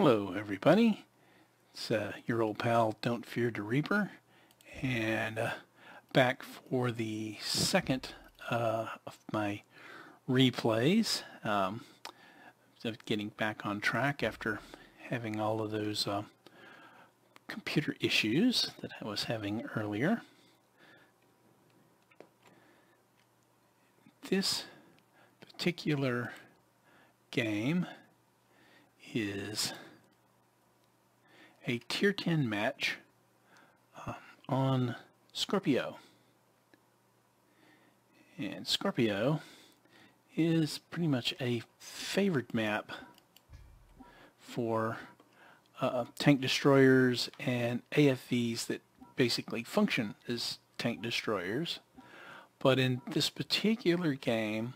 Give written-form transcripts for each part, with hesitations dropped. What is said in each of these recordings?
Hello everybody, it's your old pal Don't Fear the Reaper, and back for the second of my replays, of getting back on track after having all of those computer issues that I was having earlier. This particular game is a tier 10 match on Scorpio, and Scorpio is pretty much a favored map for tank destroyers and AFVs that basically function as tank destroyers. But in this particular game,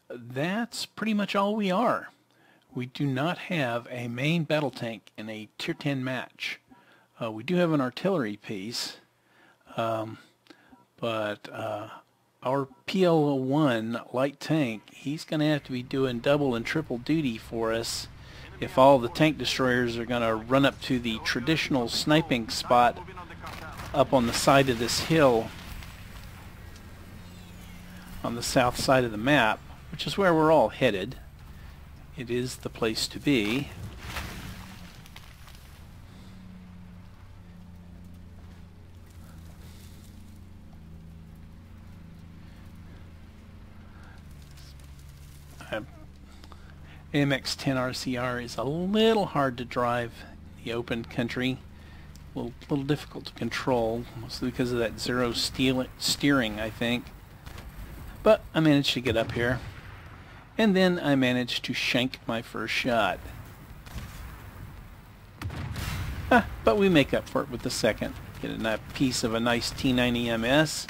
that's pretty much all we are. We do not have a main battle tank in a tier 10 match. We do have an artillery piece, but our PL-01 light tank, he's going to have to be doing double and triple duty for us if all the tank destroyers are going to run up to the traditional sniping spot up on the side of this hill on the south side of the map, which is where we're all headed. It is the place to be. AMX-10 RCR is a little hard to drive in the open country, a little difficult to control, mostly because of that zero steering, I think. But I managed to get up here. And then I managed to shank my first shot. But we make up for it with the second. Get a piece of a nice T90 MS.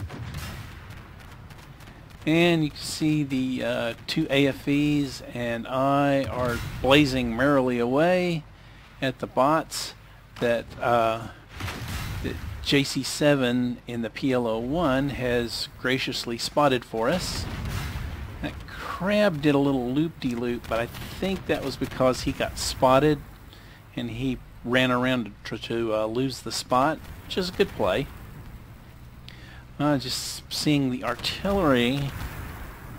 And you can see the two AFVs and I are blazing merrily away at the bots that the JC7 in the PL-01 has graciously spotted for us. That crab did a little loop-de-loop, but I think that was because he got spotted and he ran around to lose the spot, which is a good play. Just seeing the artillery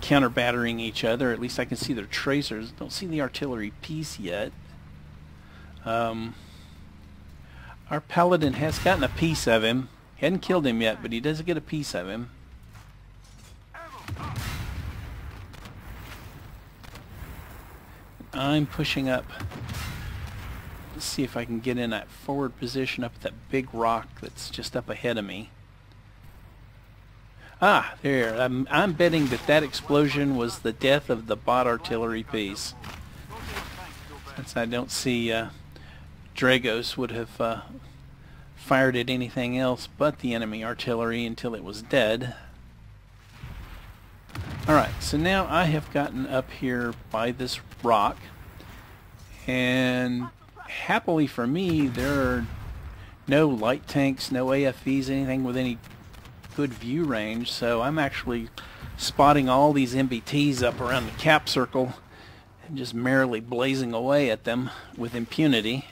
counter-battering each other. At least I can see their tracers. Don't see the artillery piece yet. Our paladin has gotten a piece of him. He hadn't killed him yet, but he does get a piece of him. I'm pushing up. Let's see if I can get in that forward position up at that big rock that's just up ahead of me. Ah, there. I'm betting that explosion was the death of the bot artillery piece. Since I don't see Dragos would have fired at anything else but the enemy artillery until it was dead. Alright, so now I have gotten up here by this rock, and happily for me there are no light tanks, no AFVs, anything with any good view range, so I'm actually spotting all these MBTs up around the cap circle and just merrily blazing away at them with impunity.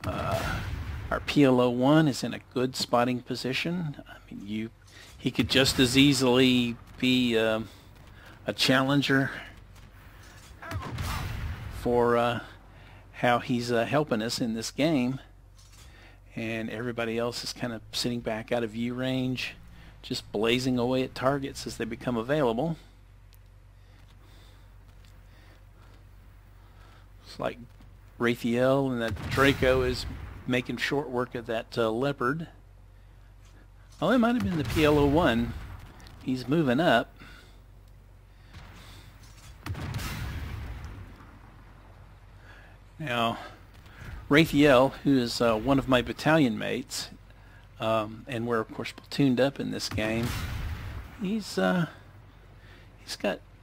Our PL-01 is in a good spotting position. I mean, he could just as easily be a challenger for how he's helping us in this game, and everybody else is kind of sitting back out of view range, just blazing away at targets as they become available. It's like Raphael and that Draco is making short work of that leopard. Oh, it might have been the PL-01. He's moving up. Now, Raphael, who is one of my battalion mates, and we're of course platooned up in this game, he's got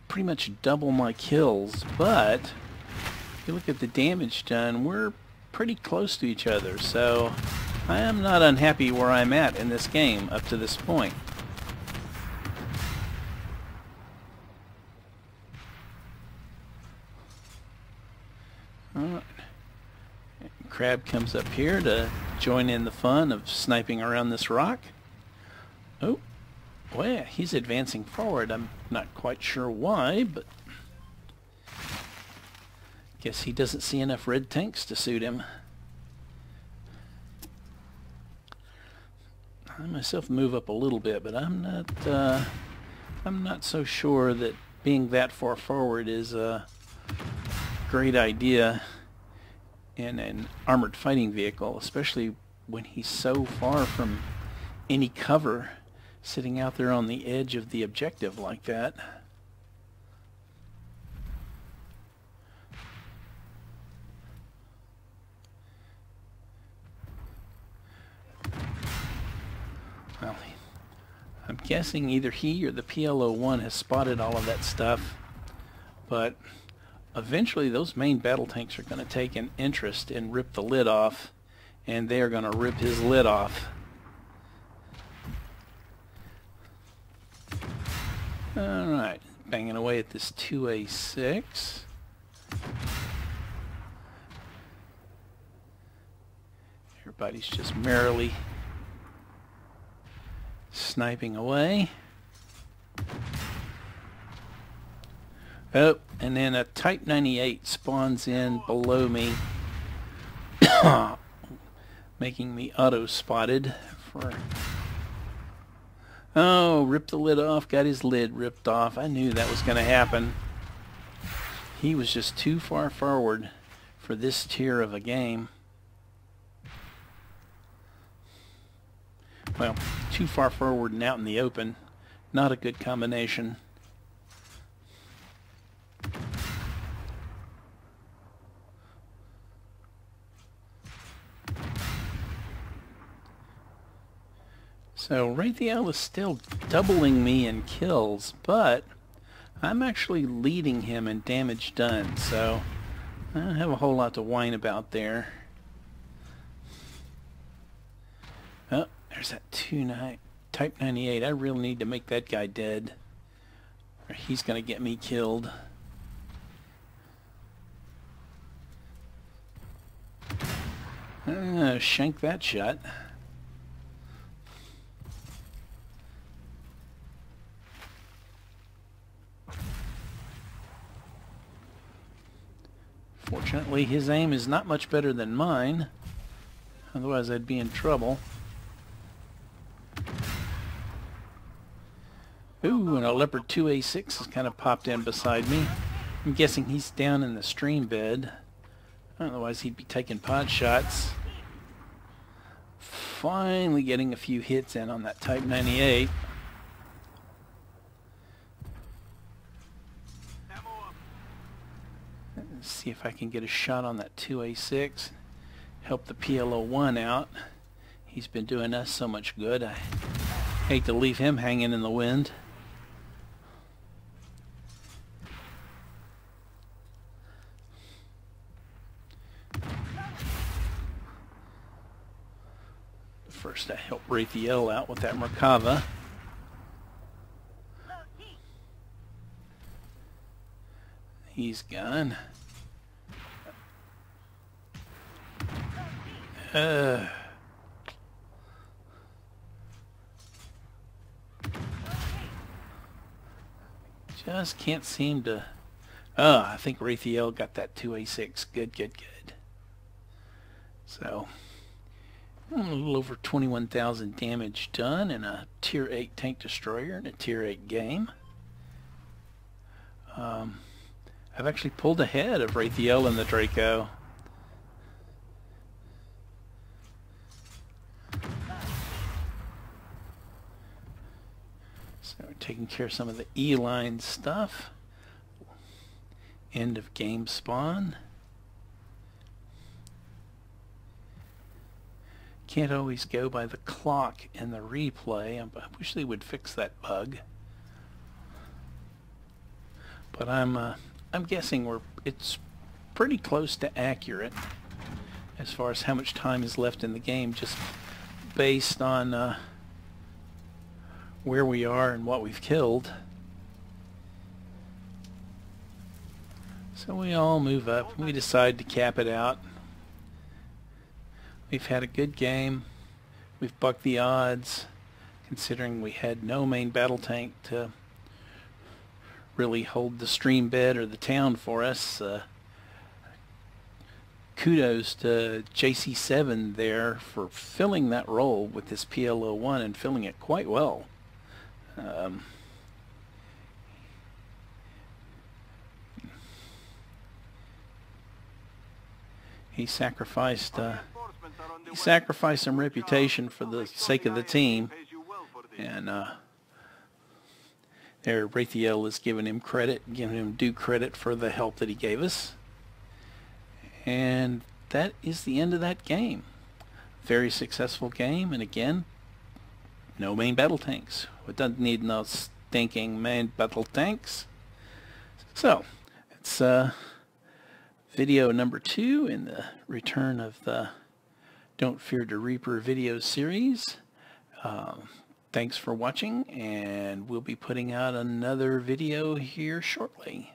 pretty much double my kills, but if you look at the damage done, we're pretty close to each other, so I am not unhappy where I'm at in this game up to this point. crab comes up here to join in the fun of sniping around this rock. Oh, well, he's advancing forward. I'm not quite sure why, but guess he doesn't see enough red tanks to suit him. I myself move up a little bit, but I'm not so sure that being that far forward is a great idea in an armored fighting vehicle, especially when he's so far from any cover, sitting out there on the edge of the objective like that. Well, I'm guessing either he or the PLO-1 has spotted all of that stuff, but eventually those main battle tanks are going to take an interest and rip the lid off, and they are going to rip his lid off. Alright, banging away at this 2A6. Everybody's just merrily sniping away. Oh, and then a Type 98 spawns in below me, making me auto-spotted for... Oh, ripped the lid off, got his lid ripped off. I knew that was going to happen. He was just too far forward for this tier of a game. Well, too far forward and out in the open. Not a good combination. So Raytheon is still doubling me in kills, but I'm actually leading him in damage done, so I don't have a whole lot to whine about there. Oh, there's that Type 98. I really need to make that guy dead, or he's going to get me killed. Shank that shot. Fortunately, his aim is not much better than mine. Otherwise, I'd be in trouble. Ooh, and a Leopard 2A6 has kind of popped in beside me. I'm guessing he's down in the stream bed. Otherwise, he'd be taking pod shots. Finally getting a few hits in on that Type 98. Let's see if I can get a shot on that 2A6. Help the PLO-1 out. He's been doing us so much good. I hate to leave him hanging in the wind. First I help Raytheon out with that Merkava. He's gone. Just can't seem to... Oh, I think Raytheon got that 2A6. Good, good, good. So, a little over 21,000 damage done in a Tier 8 tank destroyer in a Tier 8 game. I've actually pulled ahead of Raytheon and the Draco. So we're taking care of some of the E-line stuff. End of game spawn. Can't always go by the clock in the replay. I wish they would fix that bug. But I'm guessing it's pretty close to accurate as far as how much time is left in the game, just based on where we are and what we've killed. So we all move up. We decide to cap it out. we've had a good game. We've bucked the odds, considering we had no main battle tank to really hold the stream bed or the town for us. Kudos to JC7 there for filling that role with this PL01 and filling it quite well. He sacrificed some reputation for the sake of the team, and there Raphael is giving him due credit for the help that he gave us. And that is the end of that game. Very successful game, and again, no main battle tanks. It doesn't need no stinking main battle tanks. So, it's video number 2 in the return of the Don't Fear the Reaper video series. Thanks for watching, and we'll be putting out another video here shortly.